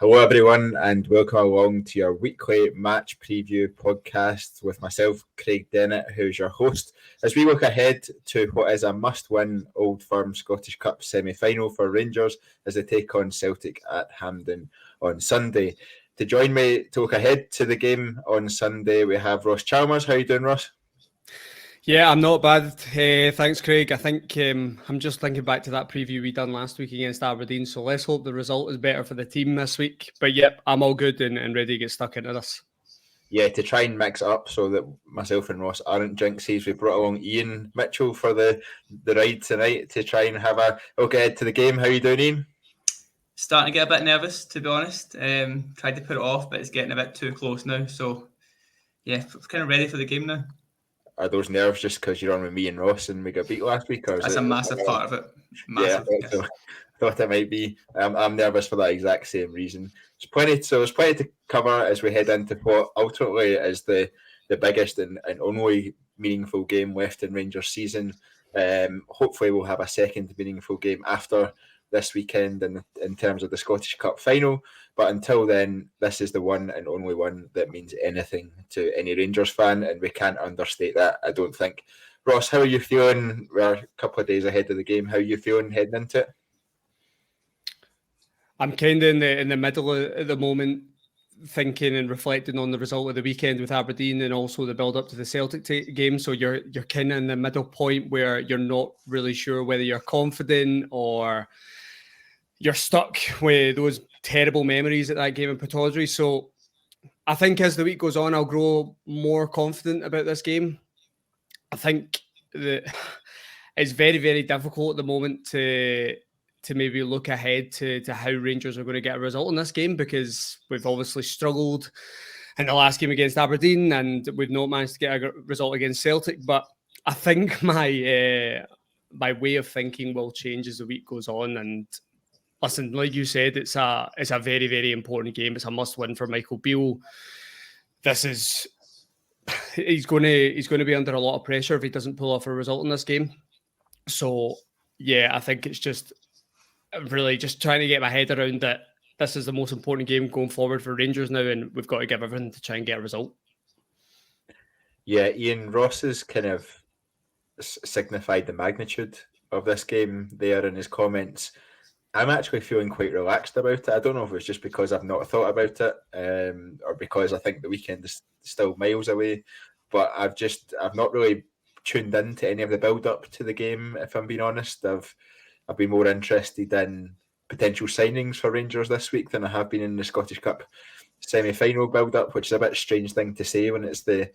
Hello everyone and welcome along to your weekly match preview podcast with myself, Craig Dennett, who's your host, as we look ahead to what is a must-win Old Firm Scottish Cup semi-final for Rangers as they take on Celtic at Hampden on Sunday. To join me to look ahead to the game on Sunday, we have Ross Chalmers. How are you doing, Ross? Yeah, I'm not bad. Thanks, Craig. I think I'm just thinking back to that preview we done last week against Aberdeen. So let's hope the result is better for the team this week. But yep, I'm all good and ready to get stuck into this. Yeah, to try and mix it up so that myself and Ross aren't jinxies, we brought along Iain Mitchell for the ride tonight to try and have a look ahead to the game. How are you doing, Iain? Starting to get a bit nervous, to be honest. Tried to put it off, but it's getting a bit too close now. So, yeah, kind of ready for the game now. Are those nerves just because you're on with me and Ross and we got beat last week? Or That's a massive part of it. Massive, yeah, I thought it might be. I'm nervous for that exact same reason. There's plenty to cover as we head into what ultimately is the biggest and only meaningful game left in Rangers season. Hopefully we'll have a second meaningful game after this weekend in terms of the Scottish Cup final. But until then, this is the one and only one that means anything to any Rangers fan, and we can't understate that, I don't think. Ross, how are you feeling? We're a couple of days ahead of the game. How are you feeling heading into it? I'm kind of in the middle at the moment, thinking and reflecting on the result of the weekend with Aberdeen and also the build up to the Celtic game. So you're kind of in the middle point where you're not really sure whether you're confident or you're stuck with those terrible memories at that game in Pittodrie. So I think as the week goes on, I'll grow more confident about this game. I think that it's very, very difficult at the moment to maybe look ahead to how Rangers are going to get a result in this game, because we've obviously struggled in the last game against Aberdeen and we've not managed to get a result against Celtic. But I think my way of thinking will change as the week goes on. And listen, like you said, it's a very, very important game. It's a must-win for Michael Beale. He's going to be under a lot of pressure if he doesn't pull off a result in this game. So yeah, I think it's just really just trying to get my head around that this is the most important game going forward for Rangers now, and we've got to give everything to try and get a result. Yeah, Iain, Ross has kind of signified the magnitude of this game there in his comments. I'm actually feeling quite relaxed about it. I don't know if it's just because I've not thought about it or because I think the weekend is still miles away, but I've not really tuned into any of the build-up to the game, if I'm being honest. I've been more interested in potential signings for Rangers this week than I have been in the Scottish Cup semi-final build-up, which is a bit strange thing to say when it's the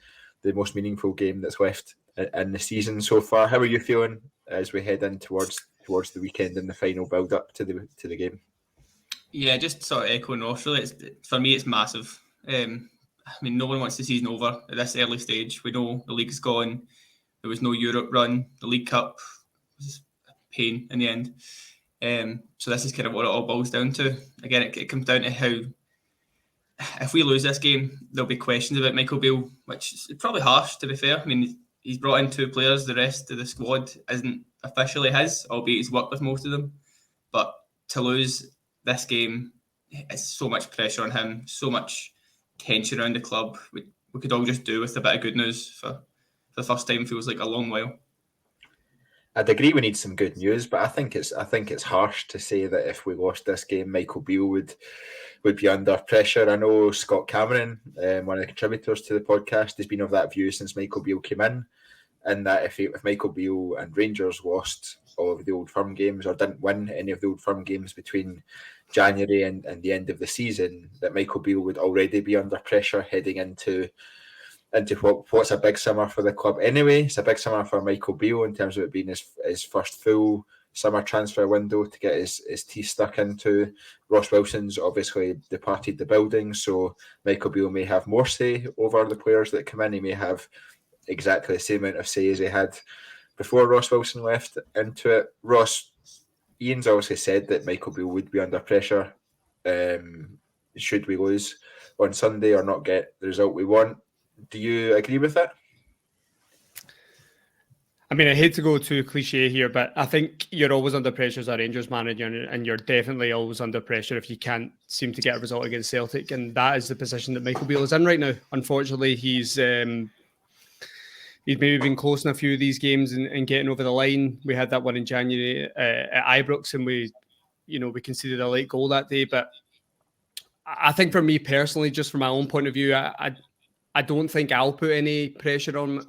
most meaningful game that's left in the season so far. How are you feeling as we head in towards the weekend and the final build-up to the game? Yeah, just sort of echoing Ross, really. For me, it's massive. No one wants the season over at this early stage. We know the league's gone. There was no Europe run. The League Cup was pain in the end. So this is kind of what it all boils down to. Again, it comes down to how, if we lose this game, there'll be questions about Michael Beale, which is probably harsh, to be fair. He's brought in 2 players. The rest of the squad isn't officially his, albeit he's worked with most of them. But to lose this game, it's so much pressure on him, so much tension around the club. We could all just do with a bit of good news for the first time. Feels like a long while. I'd agree we need some good news, but I think it's harsh to say that if we lost this game, Michael Beale would be under pressure. I know Scott Cameron, one of the contributors to the podcast, has been of that view since Michael Beale came in, and that if Michael Beale and Rangers lost all of the Old Firm games or didn't win any of the Old Firm games between January and the end of the season, that Michael Beale would already be under pressure heading into what's a big summer for the club anyway. It's a big summer for Michael Beale in terms of it being his first full summer transfer window to get his teeth stuck into. Ross Wilson's obviously departed the building, so Michael Beale may have more say over the players that come in. He may have exactly the same amount of say as he had before Ross Wilson left into it. Ross, Iain's obviously said that Michael Beale would be under pressure should we lose on Sunday or not get the result we want. Do you agree with that? I mean, I hate to go too cliche here, but I think you're always under pressure as a Rangers manager, and you're definitely always under pressure if you can't seem to get a result against Celtic, and that is the position that Michael Beale is in right now. Unfortunately, he's maybe been close in a few of these games and getting over the line. We had that one in January at Ibrox, and we conceded a late goal that day. But I think for me personally, just from my own point of view, I don't think I'll put any pressure on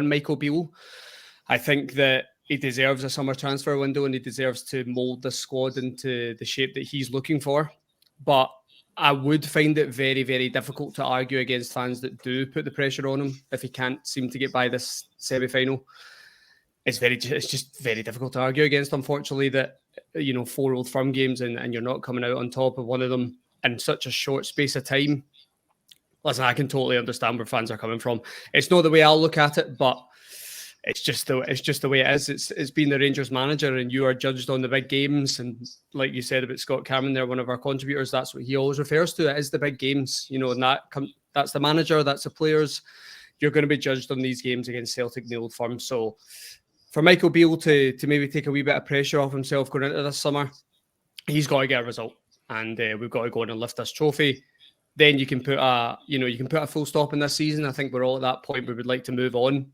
Michael Beale. I think that he deserves a summer transfer window and he deserves to mould the squad into the shape that he's looking for. But I would find it very, very difficult to argue against fans that do put the pressure on him if he can't seem to get by this semi-final. It's just very difficult to argue against, unfortunately, that 4 Old Firm games and you're not coming out on top of one of them in such a short space of time. Listen, I can totally understand where fans are coming from. It's not the way I'll look at it, but it's just the way it is. It's being the Rangers manager, and you are judged on the big games. And like you said about Scott Cameron, there, one of our contributors, that's what he always refers to. It is the big games, and that's the manager, that's the players. You're going to be judged on these games against Celtic in the Old Firm. So for Michael Beale to maybe take a wee bit of pressure off himself going into this summer, he's got to get a result, and we've got to go on and lift this trophy. Then you can put a full stop in this season. I think we're all at that point. We would like to move on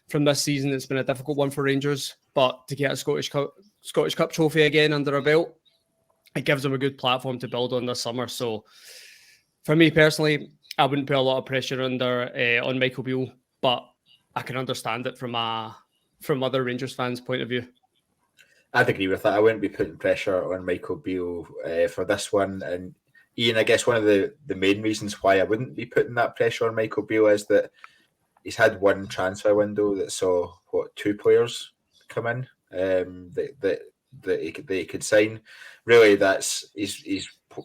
from this season. It's been a difficult one for Rangers, but to get a Scottish Cup trophy again under our belt, it gives them a good platform to build on this summer. So for me personally, I wouldn't put a lot of pressure on Michael Beale, but I can understand it from other Rangers fans' point of view. I'd agree with that. I wouldn't be putting pressure on Michael Beale for this one. And Iain, I guess one of the main reasons why I wouldn't be putting that pressure on Michael Beale is that he's had one transfer window that saw 2 players come in that he could sign. Really, he's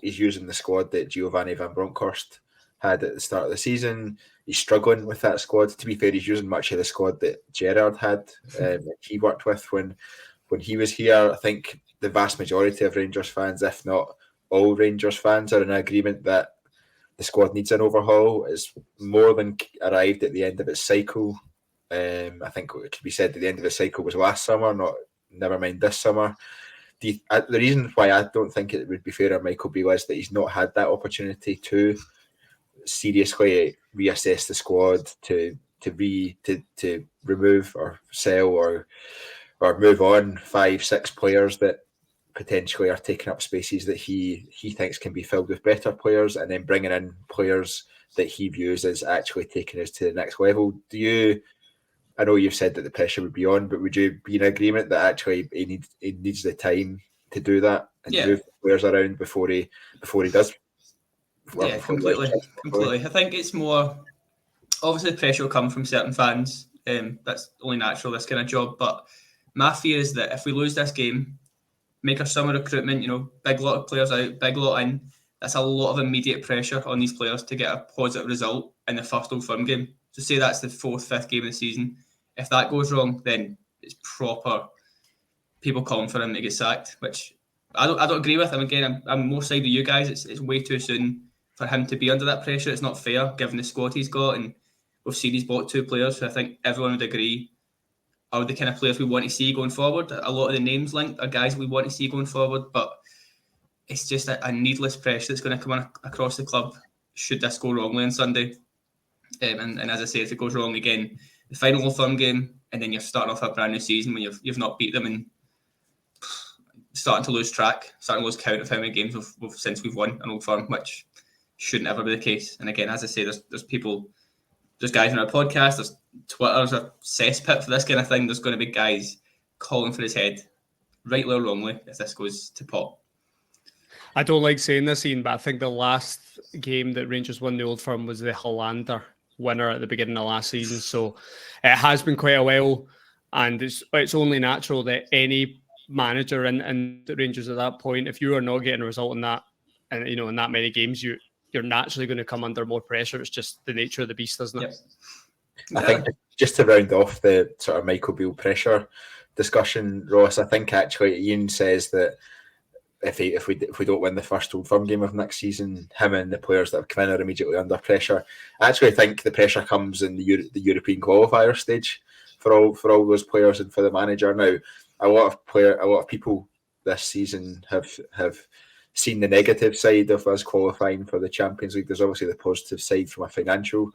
using the squad that Giovanni Van Bronckhorst had at the start of the season. He's struggling with that squad. To be fair, he's using much of the squad that Gerrard had, that he worked with when he was here. I think the vast majority of Rangers fans, if not all Rangers fans, are in agreement that the squad needs an overhaul. It's more than arrived at the end of its cycle. I think it could be said that the end of the cycle was last summer, never mind this summer. The reason why I don't think it would be fair on Michael Beale is that he's not had that opportunity to seriously reassess the squad, to remove or sell or move on 5-6 players that potentially are taking up spaces that he thinks can be filled with better players, and then bringing in players that he views as actually taking us to the next level. I know you've said that the pressure would be on, but would you be in agreement that actually he needs the time to do that and move players around before he does? Yeah, completely. I think it's more, obviously the pressure will come from certain fans. That's only natural, this kind of job. But my fear is that if we lose this game, make our summer recruitment, big lot of players out, big lot in, that's a lot of immediate pressure on these players to get a positive result in the first Old Firm game. So say that's the 4th, 5th game of the season. If that goes wrong, then it's proper people calling for him to get sacked, which I don't agree with. Again, I'm more side of you guys. It's way too soon for him to be under that pressure. It's not fair given the squad he's got, and we've seen he's bought 2 players who I think everyone would agree are the kind of players we want to see going forward. A lot of the names linked are guys we want to see going forward, but it's just a needless pressure that's going to come on across the club should this go wrongly on Sunday. And as I say, if it goes wrong again, the final Old Firm game, and then you're starting off a brand new season when you've not beat them and starting to lose track, starting to lose count of how many games since we've won an Old Firm, which shouldn't ever be the case. And again, as I say, there's guys on our podcast, there's Twitter's a cesspit for this kind of thing. There's going to be guys calling for his head, rightly or wrongly, if this goes to pot. I don't like saying this, Iain, but I think the last game that Rangers won the Old Firm was the Hollander winner at the beginning of last season. So it has been quite a while, and it's only natural that any manager in the Rangers at that point, if you are not getting a result in that, and in that many games, you're naturally going to come under more pressure. It's just the nature of the beast, isn't it? I think just to round off the sort of Michael Beale pressure discussion, Ross, I think actually Iain says that if we don't win the first Old Firm game of next season, him and the players that have come in are immediately under pressure. I actually think the pressure comes in the European qualifier stage. for all those players and for the manager. Now, a lot of people this season have seen the negative side of us qualifying for the Champions League. There's obviously the positive side from a financial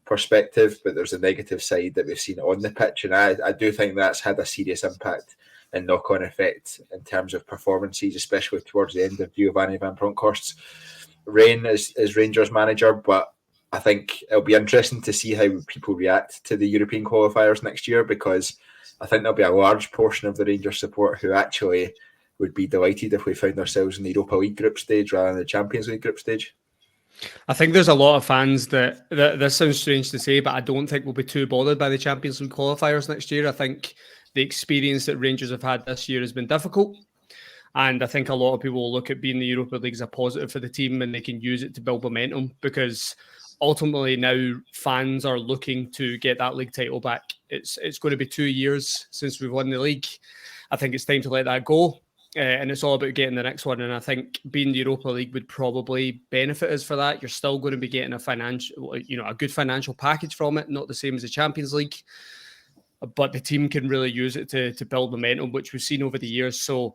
perspective, but there's a negative side that we've seen on the pitch, and I do think that's had a serious impact and knock-on effect in terms of performances, especially towards the end of Giovanni van Bronckhorst's reign as Rangers manager. But I think it'll be interesting to see how people react to the European qualifiers next year, because I think there'll be a large portion of the Rangers support who actually would be delighted if we found ourselves in the Europa League group stage rather than the Champions League group stage. I think there's a lot of fans that this sounds strange to say, but I don't think we'll be too bothered by the Champions League qualifiers next year. I think the experience that Rangers have had this year has been difficult. And I think a lot of people will look at being the Europa League as a positive for the team, and they can use it to build momentum, because ultimately now fans are looking to get that league title back. It's going to be 2 years since we've won the league. I think it's time to let that go. And it's all about getting the next one. And I think being the Europa League would probably benefit us for that. You're still going to be getting a good financial package from it, not the same as the Champions League. But the team can really use it to build momentum, which we've seen over the years. So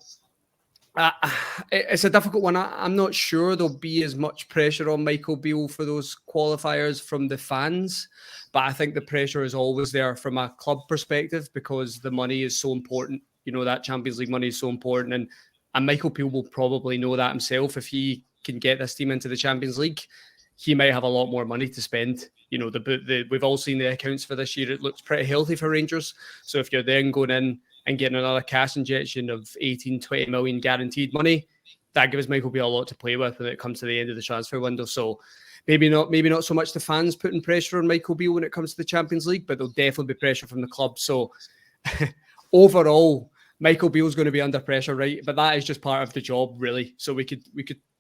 it's a difficult one. I'm not sure there'll be as much pressure on Michael Beale for those qualifiers from the fans. But I think the pressure is always there from a club perspective, because the money is so important. That Champions League money is so important. And Michael Beale will probably know that himself. If he can get this team into the Champions League, he might have a lot more money to spend. We've all seen the accounts for this year. It looks pretty healthy for Rangers. So if you're then going in and getting another cash injection of 18, 20 million guaranteed money, that gives Michael Beale a lot to play with when it comes to the end of the transfer window. So maybe not so much the fans putting pressure on Michael Beale when it comes to the Champions League, but there'll definitely be pressure from the club. So overall, Michael Beale's going to be under pressure, right? But that is just part of the job, really. So we could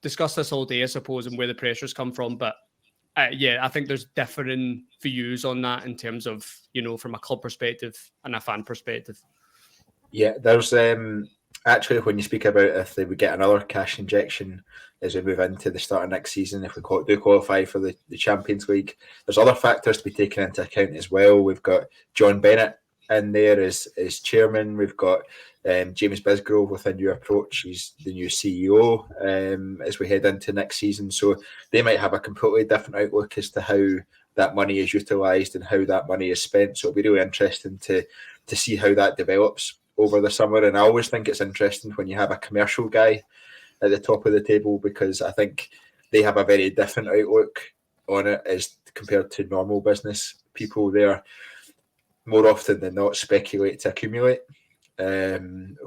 discuss this all day, I suppose, and where the pressures come from. But I think there's differing views on that in terms of, from a club perspective and a fan perspective. Yeah, there's actually, when you speak about if they would get another cash injection as we move into the start of next season, if we do qualify for the Champions League, there's other factors to be taken into account as well. We've got John Bennett in there as chairman. We've got James Bisgrove with a new approach. He's the new CEO as we head into next season. So they might have a completely different outlook as to how that money is utilised and how that money is spent. So it'll be really interesting to see how that develops over the summer. And I always think it's interesting when you have a commercial guy at the top of the table, because I think they have a very different outlook on it as compared to normal business people. They're more often than not speculate to accumulate,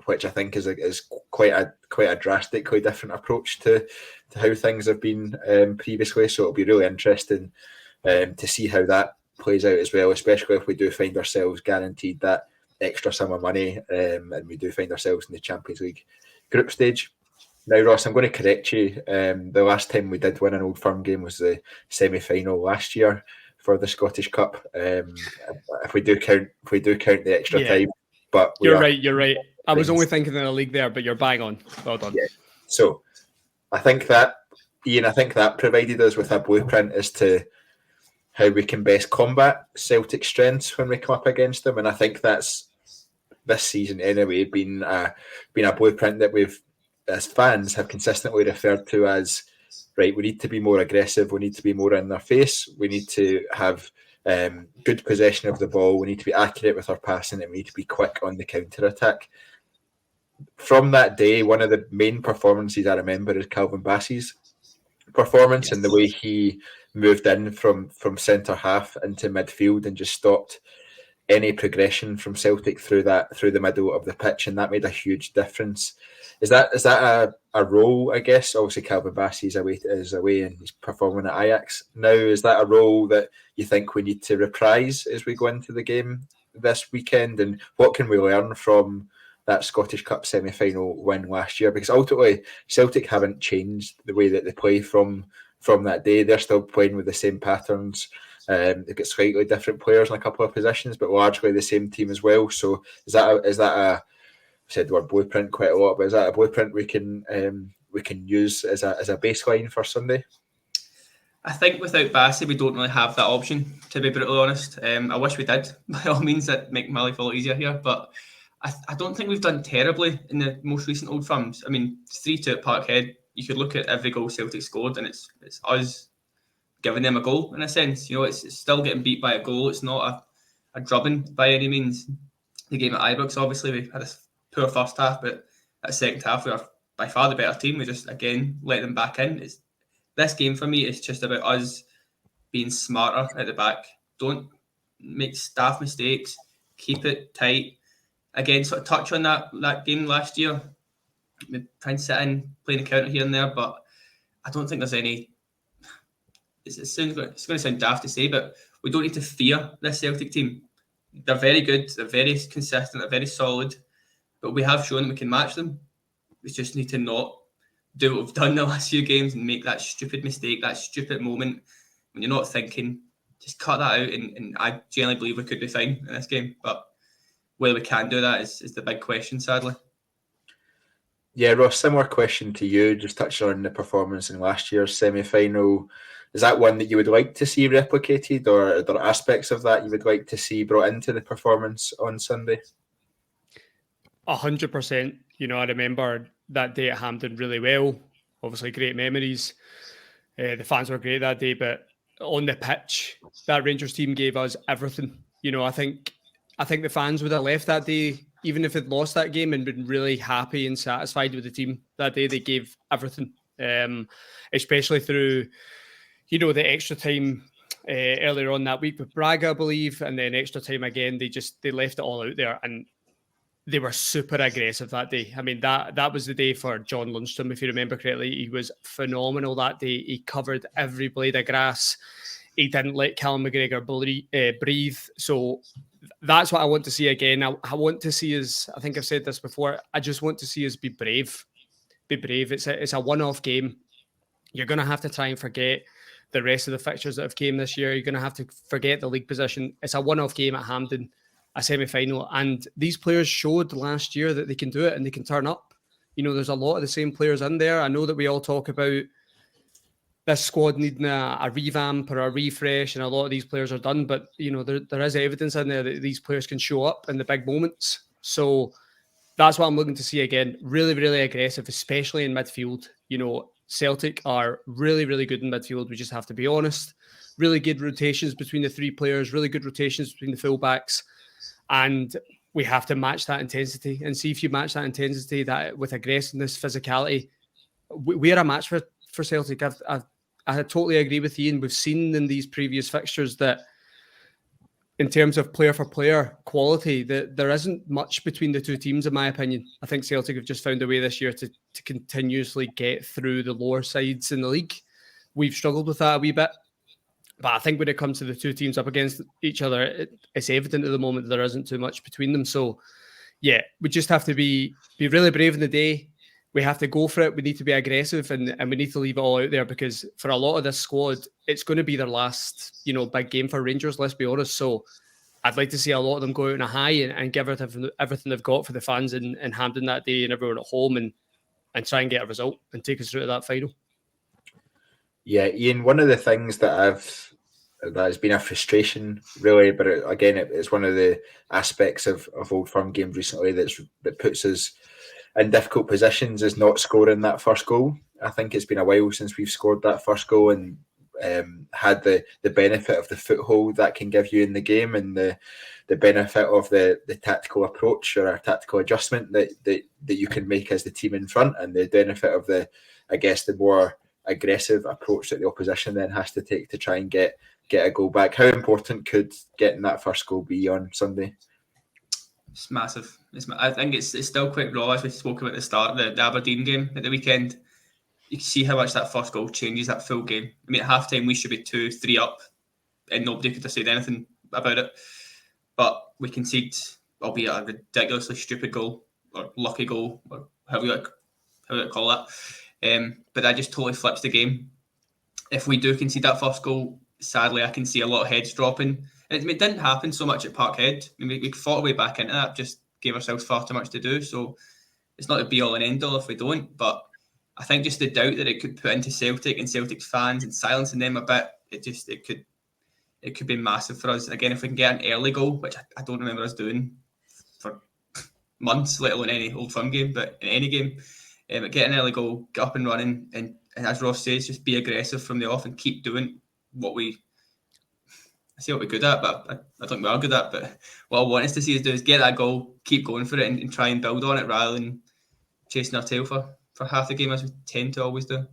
which I think is quite a drastically different approach to how things have been previously. So it'll be really interesting to see how that plays out as well, especially if we do find ourselves guaranteed that extra sum of money and we do find ourselves in the Champions League group stage. Now, Ross, I'm going to correct you. The last time we did win an Old Firm game was the semi-final last year for the Scottish Cup. If we do count the extra time, but you're right. I was only thinking in the league there, but you're bang on. Well done. Yeah. So I think that, Iain, provided us with a blueprint as to how we can best combat Celtic strengths when we come up against them, and I think that's this season anyway been a blueprint that we've, as fans, have consistently referred to as, right, we need to be more aggressive, we need to be more in their face, we need to have good possession of the ball, we need to be accurate with our passing, and we need to be quick on the counter-attack. From that day, one of the main performances I remember is Calvin Bassey's performance, and the way he moved in from centre half into midfield and just stopped any progression from Celtic through the middle of the pitch, and that made a huge difference. Is that a role, I guess? Obviously, Calvin Bassey is away and he's performing at Ajax now. Is that a role that you think we need to reprise as we go into the game this weekend? And what can we learn from that Scottish Cup semi-final win last year? Because ultimately, Celtic haven't changed the way that they play from that day. They're still playing with the same patterns. They've got slightly different players in a couple of positions, but largely the same team as well. So is that a I've said the word blueprint quite a lot, but is that a blueprint we can use as a baseline for Sunday? I think without Bassey, we don't really have that option, to be brutally honest. I wish we did, by all means, that make my life a lot easier here. But I don't think we've done terribly in the most recent Old Firms. I mean, 3-2 at Parkhead, you could look at every goal Celtic scored, and it's us giving them a goal, in a sense. You know, it's still getting beat by a goal. It's not a drubbing by any means. The game at Ibrox, obviously, we had a poor first half, but that second half, we are by far the better team. We just, again, let them back in. This game for me is just about us being smarter at the back. Don't make staff mistakes. Keep it tight. Again, sort of touch on that game last year. We try and sit in, playing a counter here and there, but I don't think there's any. It's going to sound daft to say, but we don't need to fear this Celtic team. They're very good. They're very consistent. They're very solid. But we have shown we can match them. We just need to not do what we've done the last few games and make that stupid mistake, that stupid moment when you're not thinking. Just cut that out, and I genuinely believe we could be fine in this game. But whether we can do that is the big question, sadly. Yeah, Ross, similar question to you, just touching on the performance in last year's semi-final. Is that one that you would like to see replicated, or are there aspects of that you would like to see brought into the performance on Sunday? 100%. You know, I remember that day at Hampden really well. Obviously, great memories. The fans were great that day, but on the pitch, that Rangers team gave us everything. You know, I think the fans would have left that day, even if they'd lost that game, and been really happy and satisfied with the team that day. They gave everything, especially through, you know, the extra time earlier on that week with Braga, I believe, and then extra time again. They left it all out there, and they were super aggressive that day. I mean, that was the day for John Lundstrom, if you remember correctly. He was phenomenal that day. He covered every blade of grass. He didn't let Callum McGregor breathe. So that's what I want to see again. I want to see us, I think I've said this before, I just want to see us be brave. Be brave. It's a one-off game. You're going to have to try and forget the rest of the fixtures that have came this year. You're going to have to forget the league position. It's a one-off game at Hampden, a semi-final, and these players showed last year that they can do it and they can turn up. You know, there's a lot of the same players in there. I know that we all talk about this squad needing a revamp or a refresh, and a lot of these players are done, but you know, there is evidence in there that these players can show up in the big moments. So that's what I'm looking to see again. Really, really aggressive, especially in midfield. You know, Celtic are really, really good in midfield. We just have to be honest. Really good rotations between the three players, really good rotations between the fullbacks. And we have to match that intensity and see if you match that intensity that with aggressiveness, physicality. We are a match for Celtic. I totally agree with Iain. We've seen in these previous fixtures that in terms of player for player quality, that there isn't much between the two teams, in my opinion. I think Celtic have just found a way this year to continuously get through the lower sides in the league. We've struggled with that a wee bit. But I think when it comes to the two teams up against each other, it's evident at the moment that there isn't too much between them. So, yeah, we just have to be really brave in the day. We have to go for it. We need to be aggressive, and we need to leave it all out there, because for a lot of this squad, it's going to be their last, you know, big game for Rangers, let's be honest. So I'd like to see a lot of them go out on a high and give everything they've got for the fans in Hampden that day and everyone at home, and try and get a result and take us through to that final. Yeah, Iain, one of the things that has been a frustration, really, but it's one of the aspects of Old Firm games recently that puts us in difficult positions is not scoring that first goal. I think it's been a while since we've scored that first goal and had the benefit of the foothold that can give you in the game, and the benefit of the tactical approach or a tactical adjustment that you can make as the team in front, and the benefit of the more aggressive approach that the opposition then has to take to try and get a goal back. How important could getting that first goal be on Sunday? It's massive. I think it's still quite raw, as we spoke about at the start, the Aberdeen game at the weekend. You can see how much that first goal changes that full game. I mean, at half-time, we should be 2-3 up, and nobody could have said anything about it. But we concede, albeit a ridiculously stupid goal, or lucky goal, or however you call that. But that just totally flips the game. If we do concede that first goal, sadly, I can see a lot of heads dropping. And it didn't happen so much at Parkhead. I mean, we fought our way back into that, just gave ourselves far too much to do. So it's not a be-all and end-all if we don't. But I think just the doubt that it could put into Celtic and Celtic's fans and silencing them a bit, it could be massive for us. Again, if we can get an early goal, which I don't remember us doing for months, let alone any Old Firm game, but in any game, get an early goal, get up and running, and as Ross says, just be aggressive from the off and keep doing what we're good at, but I don't think we are good at. But what I want us to see us do is get that goal, keep going for it, and try and build on it rather than chasing our tail for half the game as we tend to always do.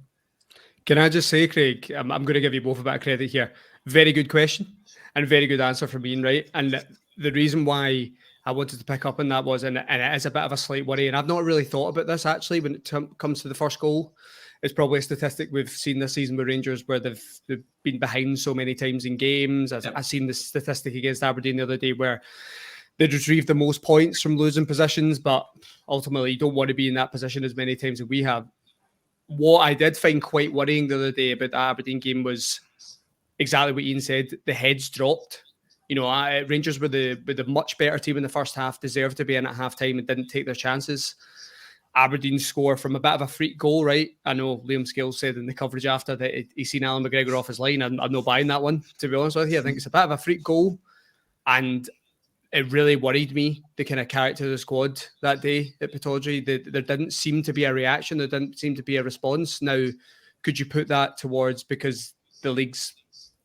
Can I just say, Craig, I'm going to give you both a bit of credit here. Very good question and very good answer from Iain, right? And the reason why I wanted to pick up on that was, and it is a bit of a slight worry, and I've not really thought about this actually when it comes to the first goal. It's probably a statistic we've seen this season with Rangers where they've been behind so many times in games. I've seen the statistic against Aberdeen the other day where they'd retrieved the most points from losing positions, but ultimately you don't want to be in that position as many times as we have. What I did find quite worrying the other day about the Aberdeen game was exactly what Iain said. The heads dropped. You know, Rangers were the much better team in the first half, deserved to be in at half-time and didn't take their chances. Aberdeen score from a bit of a freak goal, right? I know Liam Scales said in the coverage after that he's seen Alan McGregor off his line. I'm not buying that one, to be honest with you. I think it's a bit of a freak goal. And it really worried me, the kind of character of the squad that day at Pittodrie. There didn't seem to be a reaction. There didn't seem to be a response. Now, could you put that towards because the league's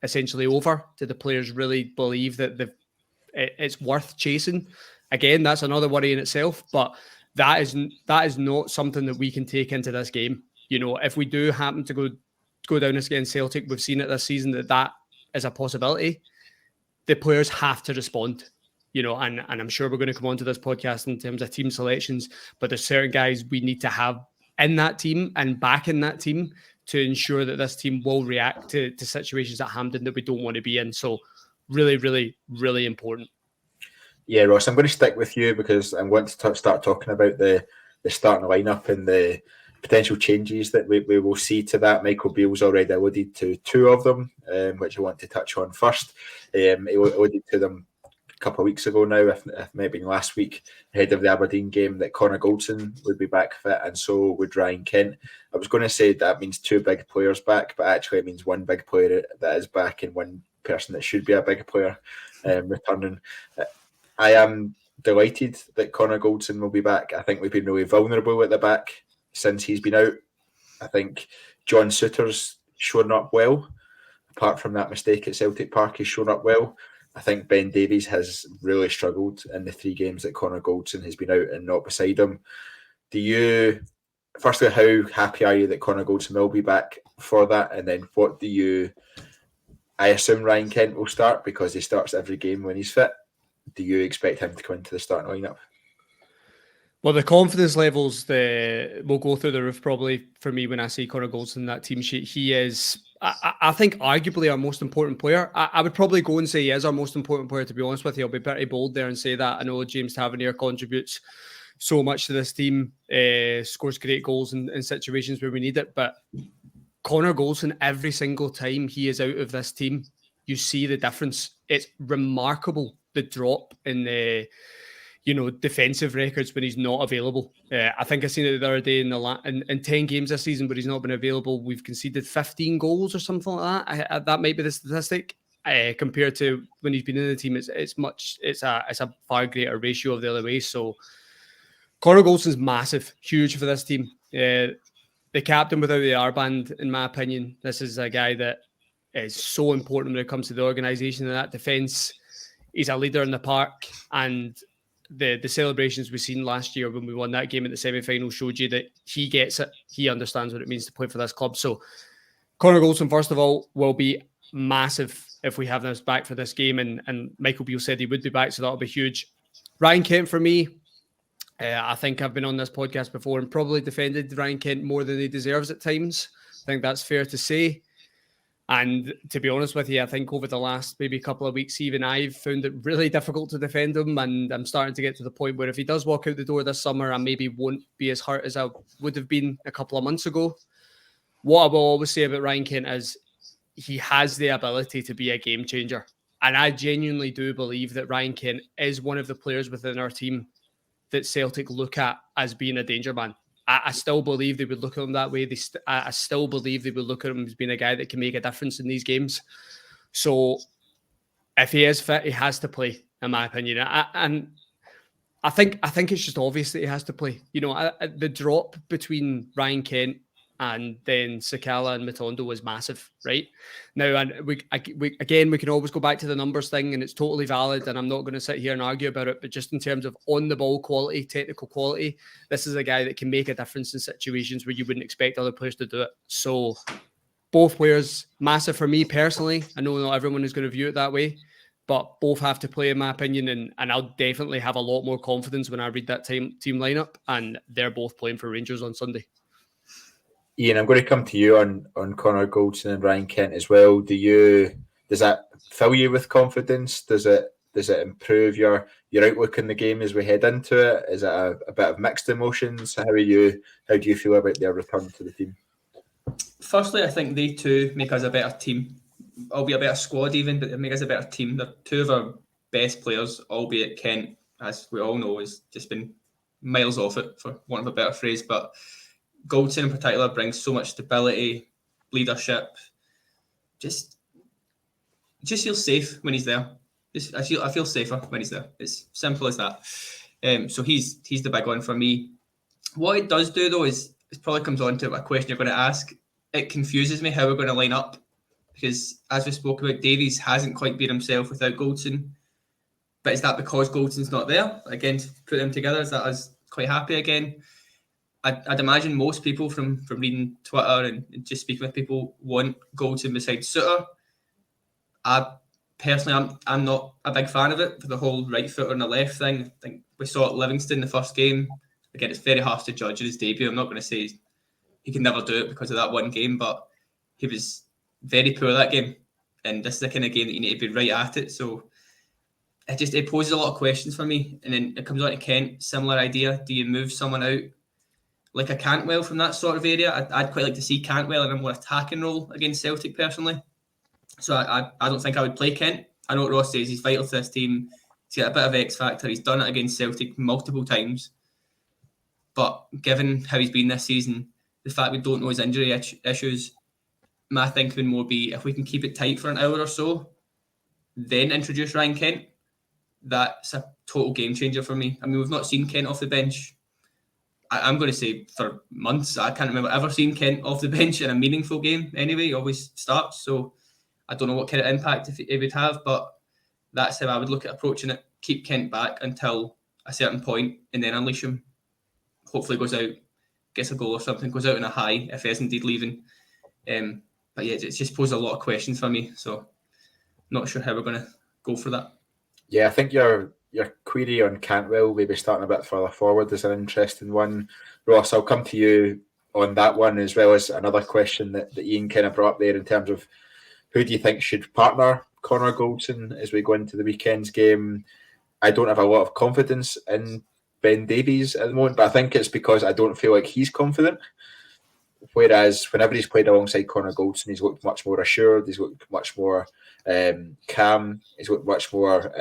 essentially over? Do the players really believe that it's worth chasing? Again, that's another worry in itself, but that is not something that we can take into this game. You know, if we do happen to go down against Celtic, we've seen it this season that is a possibility. The players have to respond. You know, and I'm sure we're going to come on to this podcast in terms of team selections, but there's certain guys we need to have in that team and back in that team to ensure that this team will react to situations at Hampden that we don't want to be in. So really, really, really important. Yeah, Ross, I'm going to stick with you because I'm going to start talking about the starting lineup and the potential changes that we will see to that. Michael Beale's already alluded to two of them, which I want to touch on first. He alluded to them a couple of weeks ago now, if maybe last week, ahead of the Aberdeen game, that Connor Goldson would be back fit, and so would Ryan Kent. I was going to say that means two big players back, but actually it means one big player that is back and one person that should be a big player returning. I am delighted that Connor Goldson will be back. I think we've been really vulnerable at the back since he's been out. I think John Souttar's shown up well. Apart from that mistake at Celtic Park, he's shown up well. I think Ben Davies has really struggled in the 3 games that Connor Goldson has been out and not beside him. Firstly, how happy are you that Connor Goldson will be back for that? And then I assume Ryan Kent will start because he starts every game when he's fit. Do you expect him to come into the starting lineup? Well, the confidence levels will go through the roof probably for me when I see Connor Goldson in that team sheet. He is, I think, arguably our most important player. I would probably go and say he is our most important player, to be honest with you. I'll be pretty bold there and say that. I know James Tavernier contributes so much to this team, scores great goals in situations where we need it. But Connor Goldson, every single time he is out of this team, you see the difference. It's remarkable, the drop in the defensive records when he's not available. I think I seen it the other day in 10 games this season where he's not been available, we've conceded 15 goals or something like that. That might be the statistic. Compared to when he's been in the team, it's a far greater ratio of the other way. So Connor Goldson's massive, huge for this team. The captain without the R-band, in my opinion. This is a guy that is so important when it comes to the organisation and that defence. He's a leader in the park, and the celebrations we've seen last year when we won that game at the semi-final showed you that he gets it. He understands what it means to play for this club. So Connor Goldson, first of all, will be massive if we have this back for this game, and Michael Beale said he would be back, so that'll be huge. Ryan Kent, for me, I think I've been on this podcast before and probably defended Ryan Kent more than he deserves at times. I think that's fair to say. And to be honest with you, I think over the last maybe couple of weeks, even I've found it really difficult to defend him. And I'm starting to get to the point where if he does walk out the door this summer, I maybe won't be as hurt as I would have been a couple of months ago. What I will always say about Ryan Kent is he has the ability to be a game changer. And I genuinely do believe that Ryan Kent is one of the players within our team that Celtic look at as being a danger man. I still believe they would look at him that way. I still believe they would look at him as being a guy that can make a difference in these games. So if he is fit, he has to play, in my opinion. And I think it's just obvious that he has to play. You know, the drop between Ryan Kent and then Sakala and Matondo was massive, right? Now, and we can always go back to the numbers thing, and it's totally valid, and I'm not going to sit here and argue about it, but just in terms of on-the-ball quality, technical quality, this is a guy that can make a difference in situations where you wouldn't expect other players to do it. So both players, massive for me personally. I know not everyone is going to view it that way, but both have to play, in my opinion, and I'll definitely have a lot more confidence when I read that team lineup, and they're both playing for Rangers on Sunday. Iain, I'm going to come to you on Connor Goldson and Ryan Kent as well. Does that fill you with confidence? Does it improve your outlook in the game as we head into it? Is it a bit of mixed emotions? How do you feel about their return to the team? Firstly, I think they two make us a better team. Albeit a better squad even, but they make us a better team. They're two of our best players, albeit Kent, as we all know, has just been miles off it, for want of a better phrase. But Goldson in particular brings so much stability, leadership. Just feels safe when he's there. I feel safer when he's there. It's simple as that. So he's the big one for me. What it does do though is it probably comes on to a question you're going to ask. It confuses me how we're going to line up, because as we spoke about, Davies hasn't quite been himself without Goldson. But is that because Goldson's not there? Again, to put them together, is that us quite happy again? I'd imagine most people from reading Twitter and just speaking with people want Goldson beside Suter. I'm not a big fan of it for the whole right foot on the left thing. I think we saw it Livingston the first game. Again, it's very hard to judge in his debut. I'm not going to say he can never do it because of that one game, but he was very poor that game. And this is the kind of game that you need to be right at it. So it poses a lot of questions for me. And then it comes on to Kent, similar idea. Do you move someone out like a Cantwell from that sort of area? I'd quite like to see Cantwell in a more attacking role against Celtic personally. So I don't think I would play Kent. I know what Ross says, he's vital to this team. He's got a bit of X factor. He's done it against Celtic multiple times. But given how he's been this season, the fact we don't know his injury issues, my thinking would more be if we can keep it tight for an hour or so, then introduce Ryan Kent. That's a total game changer for me. I mean, we've not seen Kent off the bench. I'm going to say for months. I can't remember ever seeing Kent off the bench in a meaningful game anyway. He always starts. So I don't know what kind of impact it would have, but that's how I would look at approaching it. Keep Kent back until a certain point and then unleash him. Hopefully goes out, gets a goal or something, goes out in a high if he is indeed leaving. But yeah, it's just posed a lot of questions for me. So not sure how we're going to go for that. Yeah, I think your query on Cantwell, maybe starting a bit further forward, is an interesting one. Ross, I'll come to you on that one, as well as another question that Iain kind of brought up there in terms of who do you think should partner Connor Goldson as we go into the weekend's game. I don't have a lot of confidence in Ben Davies at the moment, but I think it's because I don't feel like he's confident. Whereas whenever he's played alongside Connor Goldson, he's looked much more assured, he's looked much more calm, he's looked much more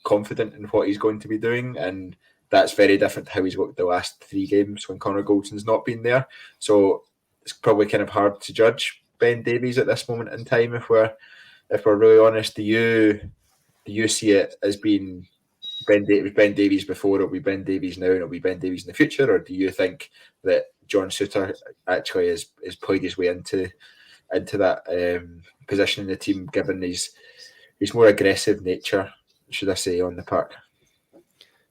confident in what he's going to be doing, and that's very different to how he's looked the last 3 games when Connor Goldson's not been there. So it's probably kind of hard to judge Ben Davies at this moment in time. If we're really honest, do you see it as being Ben Davies before, it'll be Ben Davies now, and it'll be Ben Davies in the future, or do you think that John Souttar actually has played his way into that position in the team, given his more aggressive nature, should I say, on the park?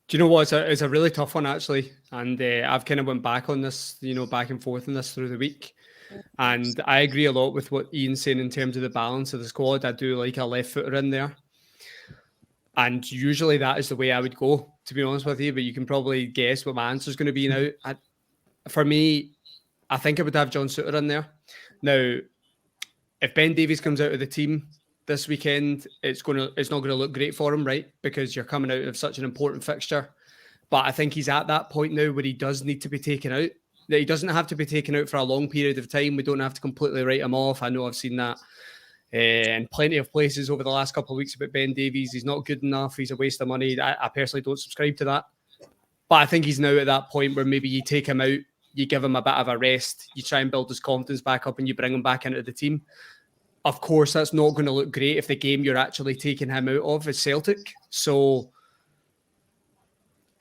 Do you know what? It's a really tough one, actually. And I've kind of went back on this, back and forth on this through the week. And I agree a lot with what Iain's saying in terms of the balance of the squad. I do like a left footer in there. And usually that is the way I would go, to be honest with you. But you can probably guess what my answer is going to be now. For me, I think I would have John Souttar in there. Now, if Ben Davies comes out of the team this weekend, it's not going to look great for him, right? Because you're coming out of such an important fixture. But I think he's at that point now where he does need to be taken out. That he doesn't have to be taken out for a long period of time. We don't have to completely write him off. I know I've seen that in plenty of places over the last couple of weeks about Ben Davies. He's not good enough. He's a waste of money. I personally don't subscribe to that. But I think he's now at that point where maybe you take him out you give him a bit of a rest, you try and build his confidence back up, and you bring him back into the team. Of course, that's not going to look great if the game you're actually taking him out of is Celtic. So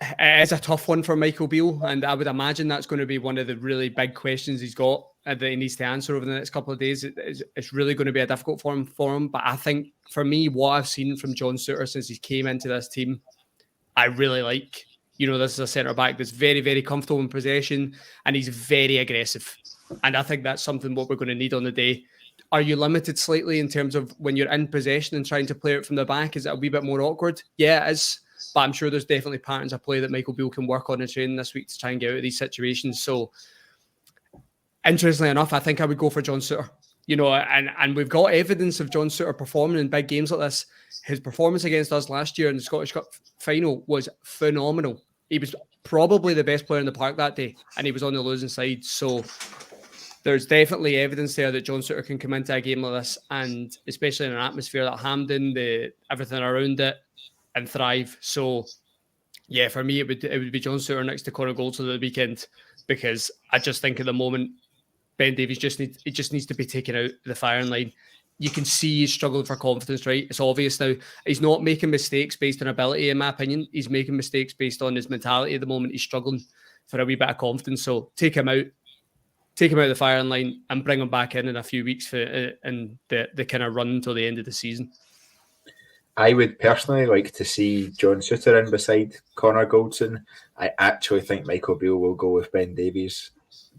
it is a tough one for Michael Beale, and I would imagine that's going to be one of the really big questions he's got that he needs to answer over the next couple of days. It's really going to be a difficult for him. But I think, for me, what I've seen from John Souttar since he came into this team, I really like. This is a centre-back that's very, very comfortable in possession, and he's very aggressive. And I think that's something what we're going to need on the day. Are you limited slightly in terms of when you're in possession and trying to play it from the back? Is it a wee bit more awkward? Yeah, it is. But I'm sure there's definitely patterns of play that Michael Beale can work on in training this week to try and get out of these situations. So, interestingly enough, I think I would go for John Souttar. And we've got evidence of John Souttar performing in big games like this. His performance against us last year in the Scottish Cup final was phenomenal. He was probably the best player in the park that day, and he was on the losing side. So there's definitely evidence there that John Souttar can come into a game like this, and especially in an atmosphere like Hampden, everything around it, and thrive. So yeah, for me, it would be John Souttar next to Connor Goldson at the weekend, because I just think at the moment Ben Davies just needs to be taken out of the firing line. You can see he's struggling for confidence, right? It's obvious now. He's not making mistakes based on ability, in my opinion. He's making mistakes based on his mentality at the moment. He's struggling for a wee bit of confidence. So take him out of the firing line and bring him back in a few weeks for the kind of run until the end of the season. I would personally like to see John Souttar in beside Connor Goldson. I actually think Michael Beale will go with Ben Davies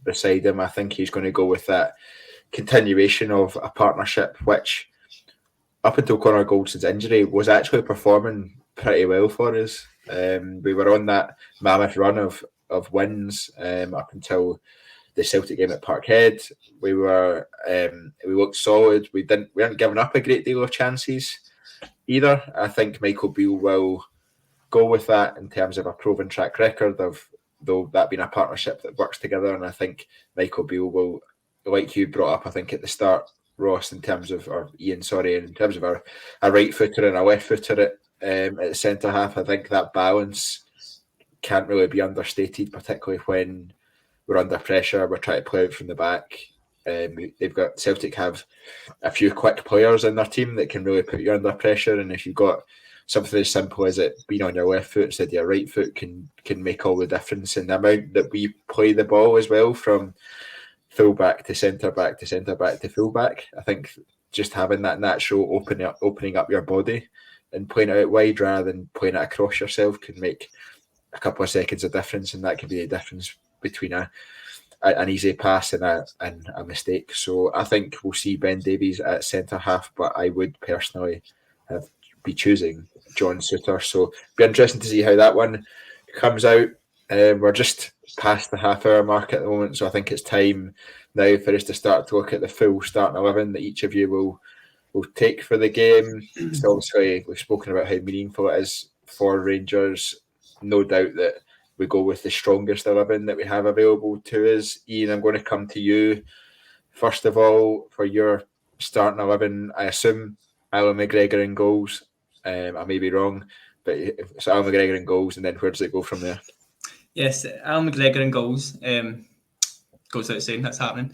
beside him. I think he's going to go with that continuation of a partnership which, up until Connor Goldson's injury, was actually performing pretty well for us. We were on that mammoth run of wins up until the Celtic game at Parkhead. We looked solid. We weren't giving up a great deal of chances either. I think Michael Beale will go with that in terms of a proven track record of, though, that being a partnership that works together. And I think Michael Beale will, like you brought up, I think at the start, Ross, in terms of a right footer and a left footer at centre half, I think that balance can't really be understated, particularly when we're under pressure. We're trying to play out from the back. Celtic have a few quick players in their team that can really put you under pressure, and if you've got something as simple as it being on your left foot instead of your right foot can make all the difference in the amount that we play the ball as well, from full back to centre back to centre back to full back. I think just having that natural opening up your body and playing it out wide rather than playing it across yourself can make a couple of seconds of difference, and that can be the difference between an easy pass and a mistake. So I think we'll see Ben Davies at centre half, but I would personally be choosing John Souttar. So it'll be interesting to see how that one comes out. We're just past the half-hour mark at the moment, so I think it's time now for us to start to look at the full starting 11 that each of you will take for the game. So obviously, we've spoken about how meaningful it is for Rangers. No doubt that we go with the strongest 11 that we have available to us. Iain, I'm going to come to you first of all for your starting 11. I assume Alan McGregor in goals. I may be wrong, but it's Alan McGregor in goals, and then where does it go from there? Yes, Alan McGregor in goals. Goes without saying that's happening.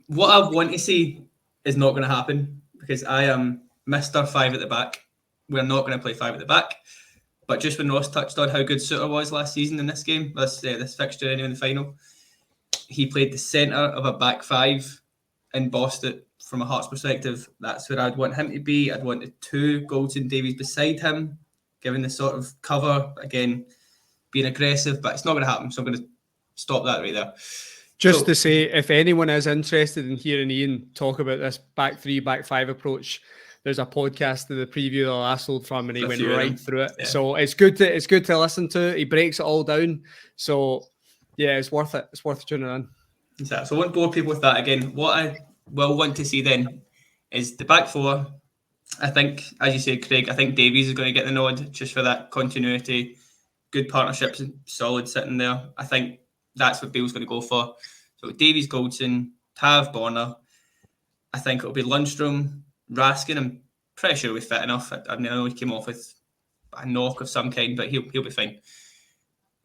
What I want to see is not going to happen, because I am Mr. 5 at the back. We're not going to play 5 at the back. But just when Ross touched on how good Souttar was last season in this game, this fixture anyway in the final, he played the centre of a back 5 and bossed it from a Hearts perspective. That's where I'd want him to be. I'd want the 2 Goldson Davies beside him, giving the sort of cover, again, being aggressive, but it's not going to happen. So I'm going to stop that right there. Just to say, if anyone is interested in hearing Iain talk about this back 3, back 5 approach, there's a podcast of the preview of the last Old Firm, and he went right through it. Yeah. So it's good to listen to. He breaks it all down. So yeah, it's worth it. It's worth tuning in. Exactly. So I won't bore people with that again. What I will want to see then is the back 4. I think, as you said, Craig, I think Davies is going to get the nod just for that continuity. Good partnerships, solid sitting there. I think that's what Beale's going to go for. So Davies, Goldson, Tav, Bonner. I think it'll be Lundstrom, Raskin. I'm pretty sure we're fit enough. I know he came off with a knock of some kind, but he'll be fine.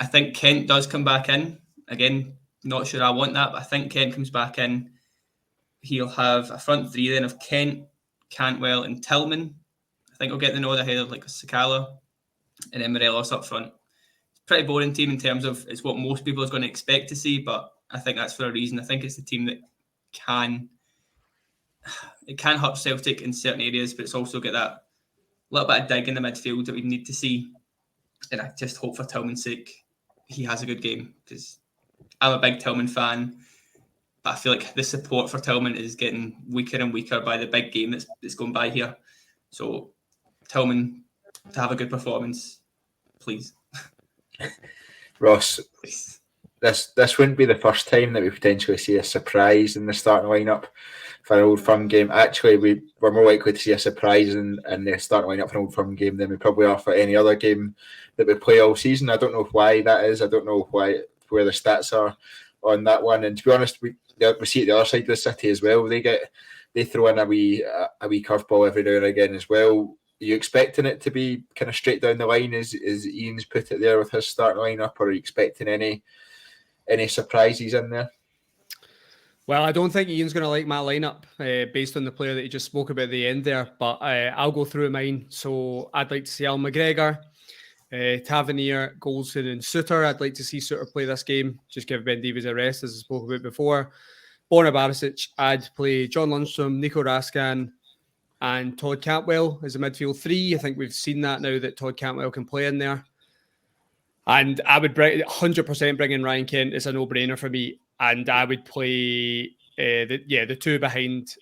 I think Kent does come back in. Again, Not sure I want that, but I think Kent comes back in. He'll have a front three then of Kent, Cantwell and Tillman. I think he'll get the nod ahead of like Sakala and then Morelos up front. It's a pretty boring team in terms of it's what most people are going to expect to see, but I think that's for a reason. I think it's the team that can hurt Celtic in certain areas, but it's also got that little bit of dig in the midfield that we need to see. And I just hope for Tillman's sake he has a good game, because I'm a big Tillman fan, but I feel like the support for Tillman is getting weaker and weaker by the big game that's going by here. So Tillman to have a good performance, please. Ross, Please. this wouldn't be the first time that we potentially see a surprise in the starting lineup for an Old Firm game. Actually, we're more likely to see a surprise in the starting lineup for an Old Firm game than we probably are for any other game that we play all season. I don't know why that is. I don't know where the stats are on that one. And to be honest, we see it the other side of the city as well. They throw in a wee curveball every now and again as well. Are you expecting it to be kind of straight down the line as Iain's put it there with his starting lineup, or are you expecting any surprises in there? Well, I don't think Iain's going to like my lineup based on the player that he just spoke about at the end there, but I'll go through mine. So I'd like to see Al McGregor, Tavernier, Goldson and Suter. I'd like to see Suter play this game, just give Ben Davies a rest, as I spoke about before. Borna Barisic, I'd play John Lundstrom, Nico Raskan and Todd Cantwell as a midfield three. I think we've seen that now that Todd Cantwell can play in there. And I would 100% bring in Ryan Kent. It's a no-brainer for me. And I would play the two behind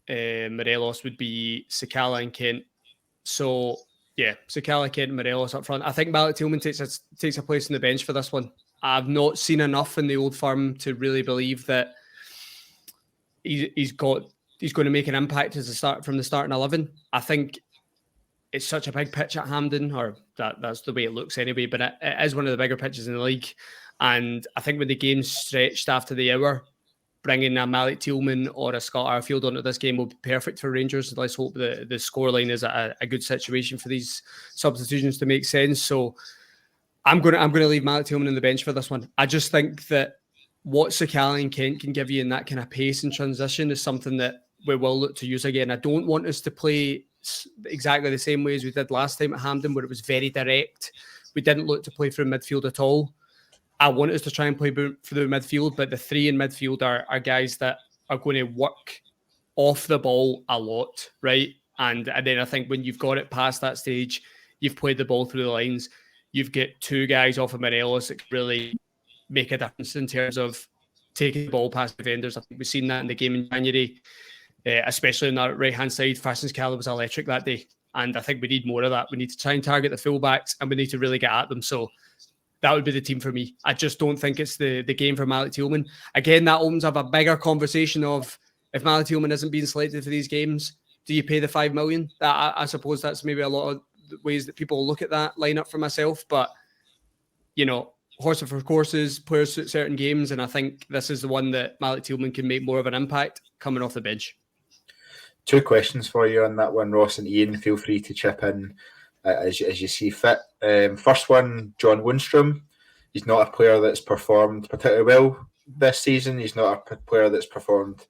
Morelos would be Sakala and Kent. So yeah, Sakala, Kent, and Morelos up front. I think Malik Tillman takes a place on the bench for this one. I've not seen enough in the Old Firm to really believe that he's going to make an impact from the starting 11. I think it's such a big pitch at Hampden, or that's the way it looks anyway, but it is one of the bigger pitches in the league. And I think when the game's stretched after the hour, bringing a Malik Tillman or a Scott Arfield onto this game will be perfect for Rangers. Let's hope the scoreline is a good situation for these substitutions to make sense. So I'm going to leave Malik Tillman on the bench for this one. I just think that what Sakala and Kent can give you in that kind of pace and transition is something that we will look to use again. I don't want us to play exactly the same way as we did last time at Hampden, where it was very direct. We didn't look to play through midfield at all. I want us to try and play through midfield, but the three in midfield are guys that are going to work off the ball a lot, right? And then I think when you've got it past that stage, you've played the ball through the lines, you've got two guys off of Morelos that can really make a difference in terms of taking the ball past defenders. I think we've seen that in the game in January, especially on that right-hand side. Fashions-Cala was electric that day, and I think we need more of that. We need to try and target the fullbacks, and we need to really get at them. So that would be the team for me. I just don't think it's the game for Malik Tillman. Again, that opens up a bigger conversation of, if Malik Tillman isn't being selected for these games, do you pay the $5 million? I suppose that's maybe a lot of ways that people look at that lineup for myself. But, you know, horses for courses, players suit certain games, and I think this is the one that Malik Tillman can make more of an impact coming off the bench. Two questions for you on that one, Ross and Iain. Feel free to chip in as you see fit. First one, John Lundstrom. He's not a player that's performed particularly well this season. He's not a player that's performed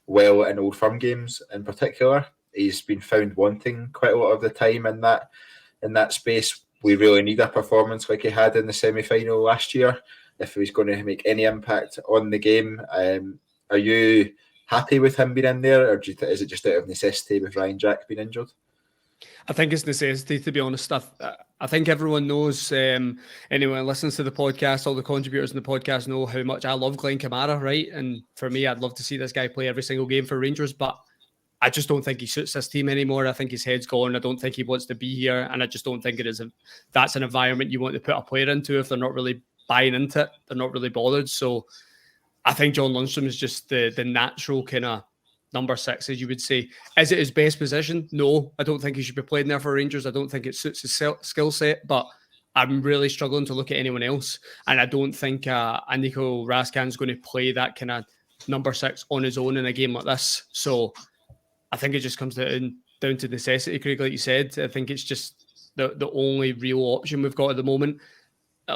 well in Old Firm games in particular. He's been found wanting quite a lot of the time in that space. We really need a performance like he had in the semi-final last year if he's going to make any impact on the game. Are you happy with him being in there, or is it just out of necessity with Ryan Jack being injured? I think it's necessity, to be honest. I think everyone knows, anyone who listens to the podcast, all the contributors in the podcast know how much I love Glenn Kamara, right? And for me, I'd love to see this guy play every single game for Rangers, but I just don't think he suits this team anymore. I think his head's gone. I don't think he wants to be here, and I just don't think that's an environment you want to put a player into if they're not really buying into it. They're not really bothered. So I think John Lundstrom is just the natural kind of number 6, as you would say. Is it his best position? No, I don't think he should be playing there for Rangers. I don't think it suits his skill set, but I'm really struggling to look at anyone else. And I don't think Nico Raskan's going to play that kind of number 6 on his own in a game like this. So I think it just comes down to necessity, Craig, like you said. I think it's just the only real option we've got at the moment.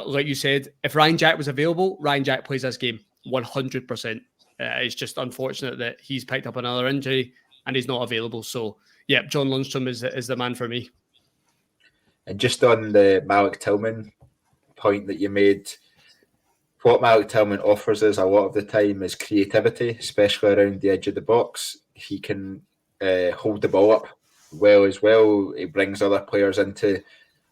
Like you said, if Ryan Jack was available, Ryan Jack plays this game. 100%. It's just unfortunate that he's picked up another injury and he's not available. So, yeah, John Lundstrom is the man for me. And just on the Malik Tillman point that you made, what Malik Tillman offers us a lot of the time is creativity, especially around the edge of the box. He can hold the ball up well as well. He brings other players into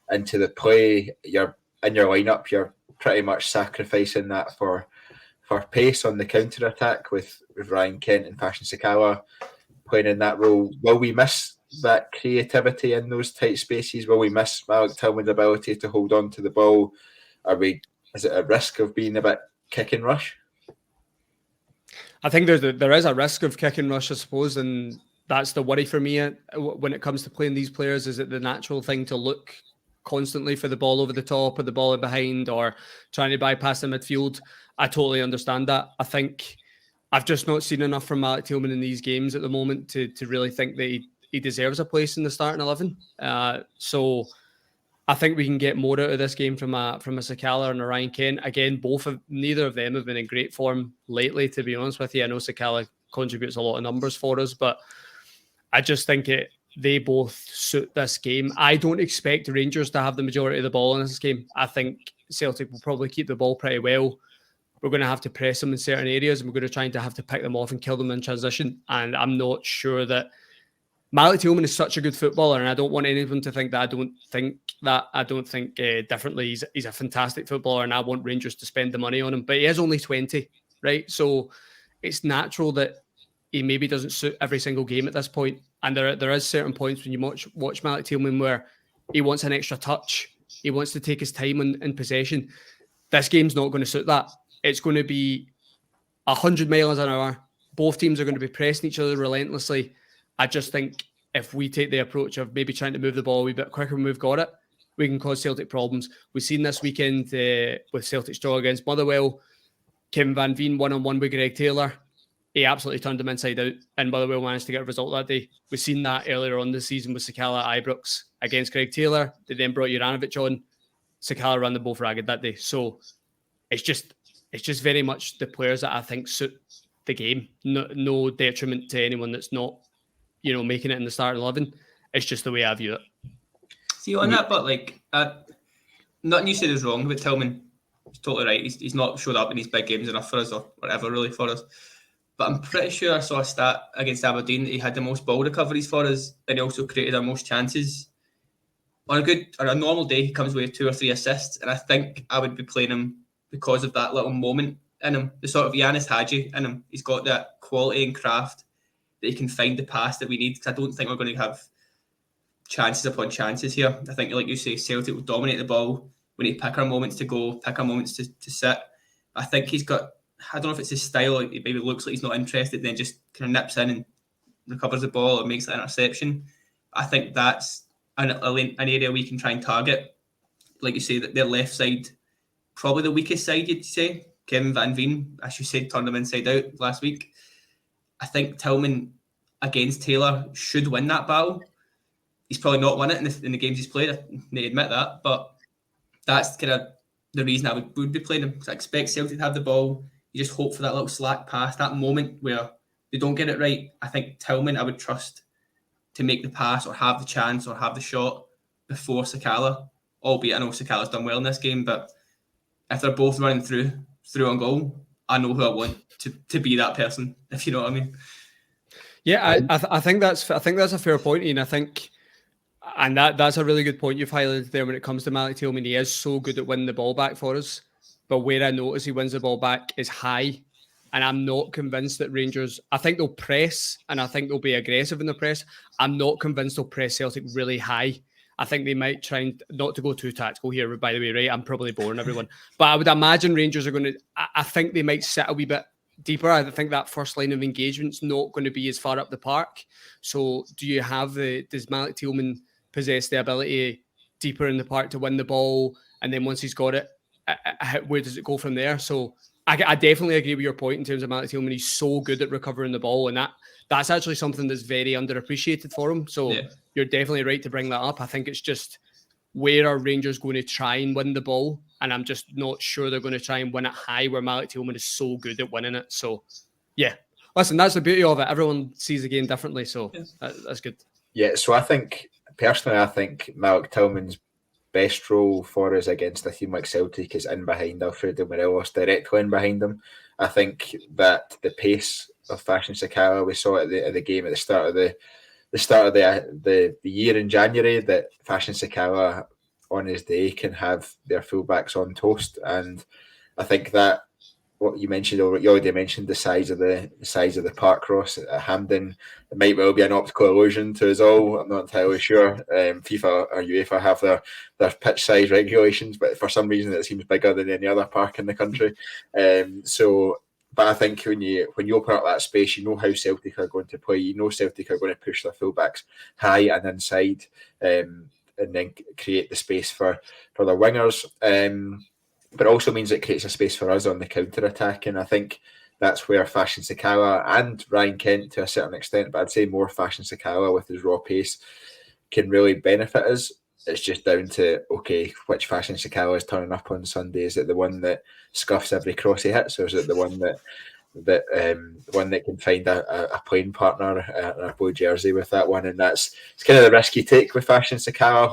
the play. You're in your lineup, you're pretty much sacrificing that for pace on the counter attack with Ryan Kent and Fashion Sakala playing in that role. Will we miss that creativity in those tight spaces? Will we miss Malik Tillman's ability to hold on to the ball? Is it a risk of being a bit kick and rush? I think there is a risk of kick and rush, I suppose, and that's the worry for me when it comes to playing these players. Is it the natural thing to look constantly for the ball over the top or the ball behind or trying to bypass the midfield? I totally understand that. I think I've just not seen enough from Malik Tillman in these games at the moment to really think that he deserves a place in the starting 11. So I think we can get more out of this game from a Sakala and a Ryan Kent. Again, neither of them have been in great form lately, to be honest with you. I know Sakala contributes a lot of numbers for us, but I just think they both suit this game. I don't expect Rangers to have the majority of the ball in this game. I think Celtic will probably keep the ball pretty well. We're going to have to press them in certain areas, and we're going to have to pick them off and kill them in transition. And I'm not sure that Malik Tillman is such a good footballer, and I don't want anyone to think that I don't think that. I don't think differently. He's a fantastic footballer, and I want Rangers to spend the money on him. But he is only 20, right? So it's natural that he maybe doesn't suit every single game at this point. And there is certain points when you watch Malik Tillman where he wants an extra touch. He wants to take his time in possession. This game's not going to suit that. It's going to be 100 miles an hour. Both teams are going to be pressing each other relentlessly. I just think if we take the approach of maybe trying to move the ball a wee bit quicker when we've got it, we can cause Celtic problems. We've seen this weekend with Celtic's draw against Motherwell. Kevin Van Veen one-on-one with Greg Taylor. He absolutely turned him inside out, and Motherwell managed to get a result that day. We've seen that earlier on this season with Sakala at Ibrox against Greg Taylor. They then brought Juranovic on. Sakala ran them both ragged that day. So it's just very much the players that I think suit the game. No detriment to anyone that's not, making it in the starting 11. It's just the way I view it. See, on that, but nothing you said is wrong with Tillman. He's totally right. He's not showed up in these big games enough for us, or whatever, really, for us. But I'm pretty sure I saw a stat against Aberdeen that he had the most ball recoveries for us, and he also created our most chances. On a normal day, he comes away with 2 or 3 assists, and I think I would be playing him because of that little moment in him, the sort of Yanis Hadji in him. He's got that quality and craft that he can find the pass that we need, because I don't think we're going to have chances upon chances here. I think, like you say, Celtic will dominate the ball. We need to pick our moments to go, pick our moments to sit. I think he's got, I don't know if it's his style, it maybe looks like he's not interested, then just kind of nips in and recovers the ball or makes an interception. I think that's an area we can try and target. Like you say, that their left side, probably the weakest side, you'd say. Kevin Van Veen, as you said, turned him inside out last week. I think Tillman against Taylor should win that battle. He's probably not won it in the games he's played. I admit that, but that's kind of the reason I would be playing him, because I expect Celtic to have the ball. You just hope for that little slack pass, that moment where they don't get it right. I think Tillman I would trust to make the pass or have the chance or have the shot before Sakala, albeit I know Sakala's done well in this game, but if they're both running through on goal, I know who I want to be that person, if you know what I mean. Yeah, I think that's a fair point, Iain. I think, and that's a really good point you've highlighted there when it comes to Malik Tillman. He is so good at winning the ball back for us, but where I notice he wins the ball back is high, and I'm not convinced that Rangers, I think they'll press, and I think they'll be aggressive in the press. I'm not convinced they'll press Celtic really high. I think they might try and, not to go too tactical here, by the way, right? I'm probably boring everyone. But I would imagine Rangers are going to, I think they might sit a wee bit deeper. I think that first line of engagement's not going to be as far up the park. So does Malik Tillman possess the ability deeper in the park to win the ball? And then once he's got it, where does it go from there? So I definitely agree with your point in terms of Malik Tillman. He's so good at recovering the ball, and that's actually something that's very underappreciated for him. So yeah, you're definitely right to bring that up. I think it's just where are Rangers going to try and win the ball? And I'm just not sure they're going to try and win it high where Malik Tillman is so good at winning it. So, yeah. Listen, that's the beauty of it. Everyone sees the game differently, so that's good. Yeah, so I think Malik Tillman's best role for us against a team like Celtic is in behind Alfredo Morelos, directly in behind him. I think that the pace of Fashion Sakala, we saw at the game at the start of the year in January, that Fashion Sakala on his day can have their fullbacks on toast, and I think that what you mentioned, you already mentioned the size of the park cross at Hampden. It might well be an optical illusion to us all. I'm not entirely sure. FIFA or UEFA have their pitch size regulations, but for some reason it seems bigger than any other park in the country. But I think when you open up that space, you know how Celtic are going to play. You know Celtic are going to push their fullbacks high and inside, and then create the space for their wingers. But also means it creates a space for us on the counter-attack. And I think that's where Fashion Sakala and Ryan Kent to a certain extent, but I'd say more Fashion Sakala with his raw pace can really benefit us. It's just down to, okay, which Fashion Sakala is turning up on Sunday? Is it the one that scuffs every cross he hits, or is it the one that can find a playing partner in a blue jersey with that one? And it's kind of the risky take with Fashion Sakala.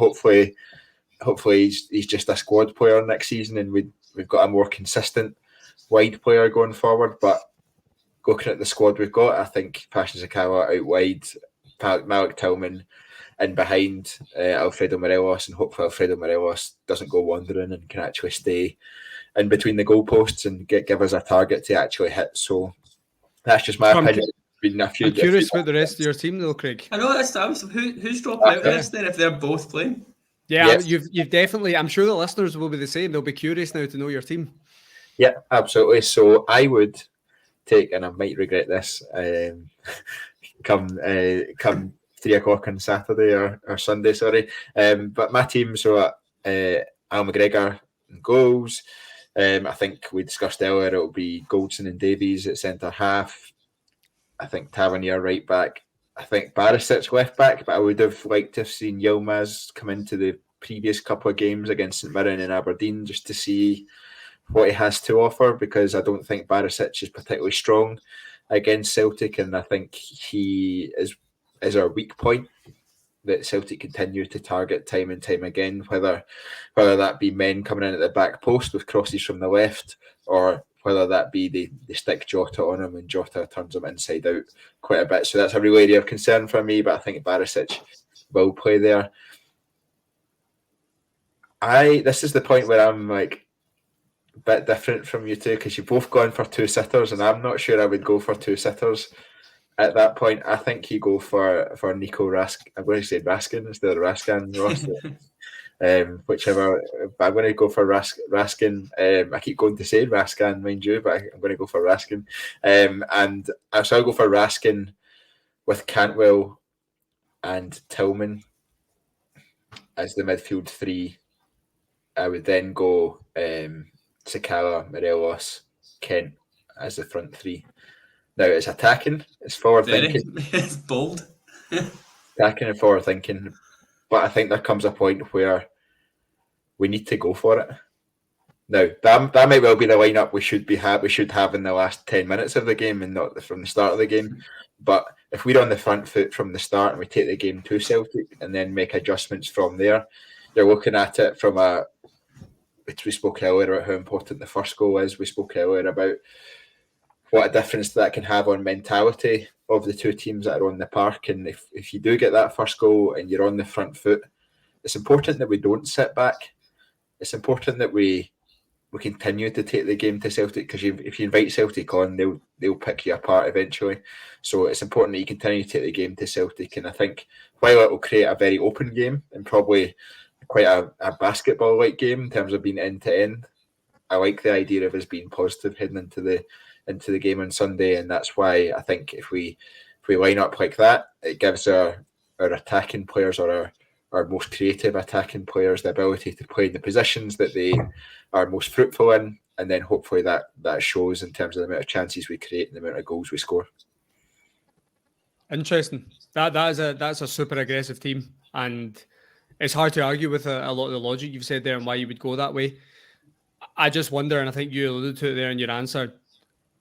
Hopefully he's just a squad player next season, and we've got a more consistent wide player going forward. But looking at the squad we've got, I think Fashion Sakala out wide, Malik Tillman in behind Alfredo Morelos, and hopefully Alfredo Morelos doesn't go wandering and can actually stay in between the goalposts and give us a target to actually hit. So that's just my opinion. I'm curious about the rest of your team though, Craig. I know that's who's dropping out of this then if they're both playing. Yeah, yes. You've definitely. I'm sure the listeners will be the same. They'll be curious now to know your team. Yeah, absolutely. So I would take, and I might regret this, come 3:00 on Saturday or Sunday, sorry. But my team, so Al McGregor in goals. I think we discussed earlier it'll be Goldson and Davies at centre half. I think Tavernier right back. I think Barisic left back, but I would have liked to have seen Yilmaz come into the previous couple of games against St Mirren and Aberdeen just to see what he has to offer, because I don't think Barisic is particularly strong against Celtic, and I think he is our weak point that Celtic continue to target time and time again, whether that be men coming in at the back post with crosses from the left, or whether that be they stick Jota on him and Jota turns him inside out quite a bit. So that's a real area of concern for me, but I think Barisic will play there. This is the point where I'm like a bit different from you two, because you've both gone for two sitters, and I'm not sure I would go for two sitters at that point. I think you go for Nico Rask. I'm going to say Raskin instead of Raskin Ross. Whichever, but I'm going to go for Raskin. I keep going to say Raskin, mind you, but I'm going to go for Raskin. And so I'll go for Raskin with Cantwell and Tillman as the midfield three. I would then go Sakala, Morelos, Kent as the front three. Now it's attacking, it's forward thinking. It's bold. Attacking and forward thinking. But I think there comes a point where we need to go for it. Now, that might well be the lineup we should have in the last 10 minutes of the game and not from the start of the game. But if we're on the front foot from the start and we take the game to Celtic and then make adjustments from there, you're looking at it from we spoke earlier about how important the first goal is. We spoke earlier about what a difference that can have on mentality of the two teams that are on the park. And if you do get that first goal and you're on the front foot, it's important that we don't sit back. It's important that we continue to take the game to Celtic, because if you invite Celtic on, they'll pick you apart eventually. So it's important that you continue to take the game to Celtic. And I think while it will create a very open game and probably quite a basketball-like game in terms of being end-to-end, I like the idea of us being positive heading into the game on Sunday. And that's why I think if we line up like that, it gives our attacking players, or our most creative attacking players, the ability to play in the positions that they are most fruitful in, and then hopefully that shows in terms of the amount of chances we create and the amount of goals we score. Interesting. That's a super aggressive team, and it's hard to argue with a lot of the logic you've said there and why you would go that way. I just wonder, and I think you alluded to it there in your answer,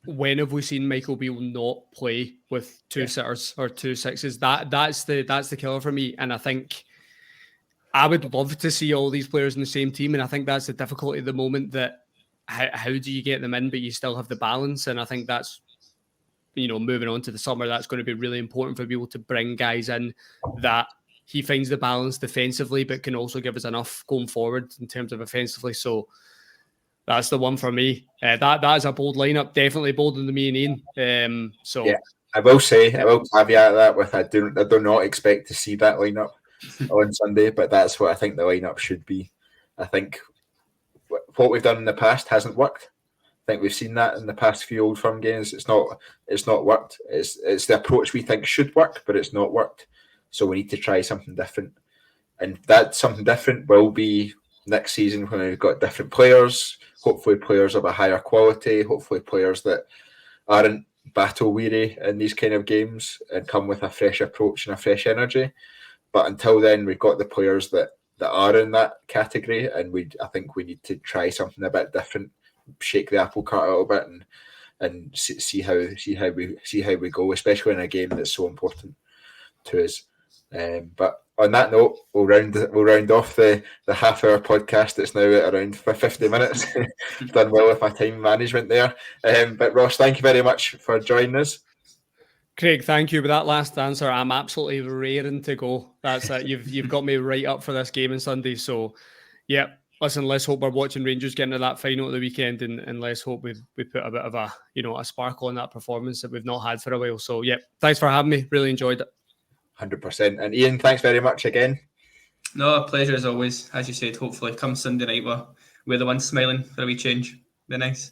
when have we seen Michael Beale not play with two sitters or two sixes? That's the killer for me. And I think I would love to see all these players in the same team. And I think that's the difficulty at the moment, that how do you get them in, but you still have the balance? And I think that's, moving on to the summer, that's going to be really important for Beale to bring guys in that he finds the balance defensively, but can also give us enough going forward in terms of offensively. So that's the one for me. That is a bold lineup, definitely bolder than me and Iain. I will caveat that with I do not expect to see that lineup on Sunday, but that's what I think the lineup should be. I think what we've done in the past hasn't worked. I think we've seen that in the past few Old Firm games. It's not worked. It's the approach we think should work, but it's not worked. So we need to try something different, and that something different will be next season when we've got different players. Hopefully, players of a higher quality. Hopefully, players that aren't battle weary in these kind of games and come with a fresh approach and a fresh energy. But until then, we've got the players that are in that category, and I think we need to try something a bit different, shake the apple cart a little bit, and see how we go, especially in a game that's so important to us. But on that note, we'll round off the half-hour podcast that's now at around 50 minutes. Done well with my time management there. But Ross, thank you very much for joining us. Craig, thank you. With that last answer, I'm absolutely raring to go. That's it. You've got me right up for this game on Sunday. So, yeah. Listen, let's hope we're watching Rangers get into that final at the weekend, and let's hope we put a bit of a sparkle in that performance that we've not had for a while. So, yeah, thanks for having me. Really enjoyed it. 100%. And Iain, thanks very much again. No, a pleasure as always. As you said, hopefully come Sunday night we're the ones smiling for a wee change. Be nice.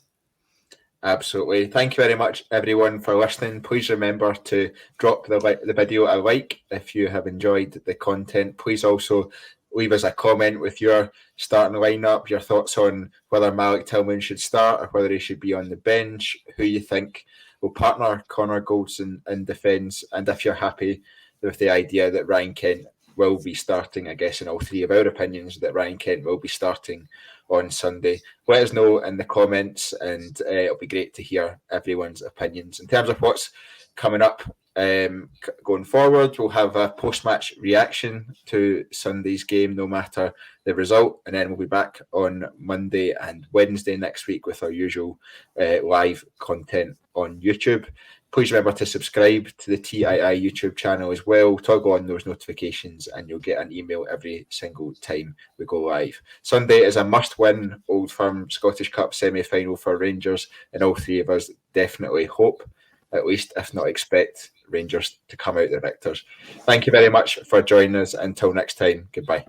Absolutely. Thank you very much, everyone, for listening. Please remember to drop the video a like if you have enjoyed the content. Please also leave us a comment with your starting lineup, your thoughts on whether Malik Tillman should start or whether he should be on the bench, who you think will partner Connor Goldson in defence, and if you're happy with the idea that Ryan Kent will be starting. I guess in all three of our opinions that Ryan Kent will be starting on Sunday. Let us know in the comments, and it'll be great to hear everyone's opinions. In terms of what's coming up going forward, we'll have a post-match reaction to Sunday's game, no matter the result, and then we'll be back on Monday and Wednesday next week with our usual live content on YouTube. Please remember to subscribe to the TII YouTube channel as well. Toggle on those notifications and you'll get an email every single time we go live. Sunday is a must-win Old Firm Scottish Cup semi-final for Rangers, and all three of us definitely hope, at least if not expect, Rangers to come out the victors. Thank you very much for joining us. Until next time, goodbye.